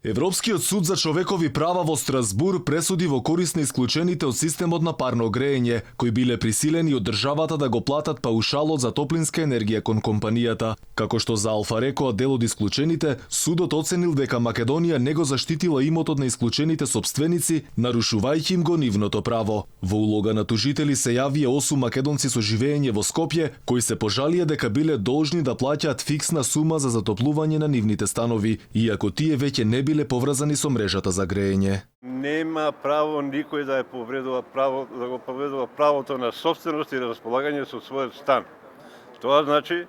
Европскиот суд за човекови права во Страсбур пресуди во корист на исклучените од системот на парно грејење, кои биле присилени од државата да го платат паушалот за топлинска енергија кон компанијата. Како што за Алфа рекоа дел од исклучените, судот оценил дека Македонија не го заштитила имотот на исклучените сопственици, нарушувајќи им го нивното право. Во улога на тужители се јавија 8 македонци со живење во Скопје, кои се пожалија дека биле должни да плаќаат фиксна сума за затоплување на нивните станови, иако тие веќе не биле поврзани со мрежата за грејење. Нема право никој да го повредува правото на собственост и располагање со својот стан. Тоа значи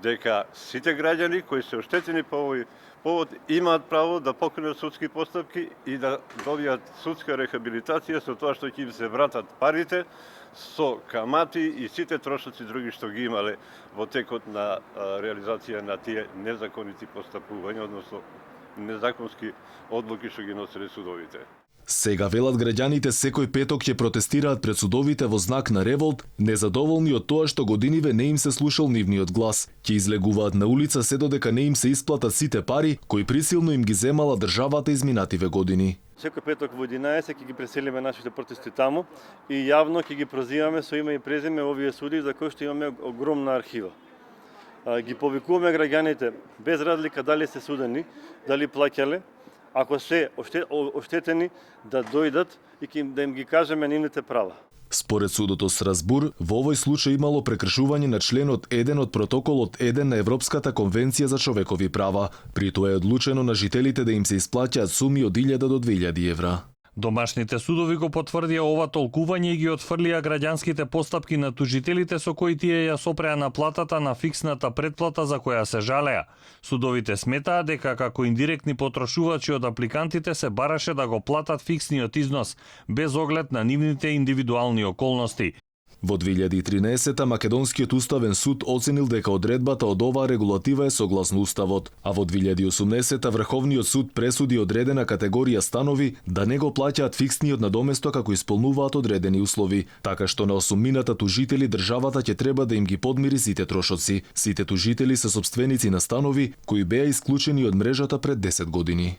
дека сите граѓани кои се оштетени по овој повод имаат право да покренат судски постапки и да добијат судска рехабилитација со тоа што ќе им се вратат парите со камати и сите трошоци други што ги имале во текот на реализација на тие незаконити постапувања, односно незаконски одлуки што ги носеле судовите. Сега велат граѓаните секој петок ќе протестираат пред судовите во знак на револт, незадоволни од тоа што годиниве не им се слушал нивниот глас. Ќе излегуваат на улица се додека не им се исплатат сите пари кои присилно им ги земала државата изминативе години. Секој петок во 11 ќе ги преселиме нашите протести таму и јавно ќе ги прозиваме со име и презиме овие суди за кои што имаме огромна архива. Ги повикуваме граѓаните без разлика дали се судени, дали плаќале, ако се оштетени да дојдат и да им ги кажеме нивните права. Според судото Страсбур, во овој случај имало прекршување на членот 1 од протоколот 1 на Европската конвенција за човекови права. При тоа е одлучено на жителите да им се исплаќаат суми од 1000 до 2000 евра. Домашните судови го потврдија ова толкување и ги отфрлија граѓанските постапки на тужителите со кои тие ја сопреа на платата на фиксната претплата за која се жалеа. Судовите сметаа дека како индиректни потрошувачи од апликантите се бараше да го платат фиксниот износ, без оглед на нивните индивидуални околности. Во 2013 Македонскиот уставен суд оценил дека одредбата од оваа регулатива е согласно уставот, а во 2018 Врховниот суд пресуди одредена категорија станови да не го плаќаат фиксниот надоместок ако исполнуваат одредени услови, така што на осумината тужители државата ќе треба да им ги подмири сите трошоци. Сите тужители се сопственици на станови кои беа исклучени од мрежата пред 10 години.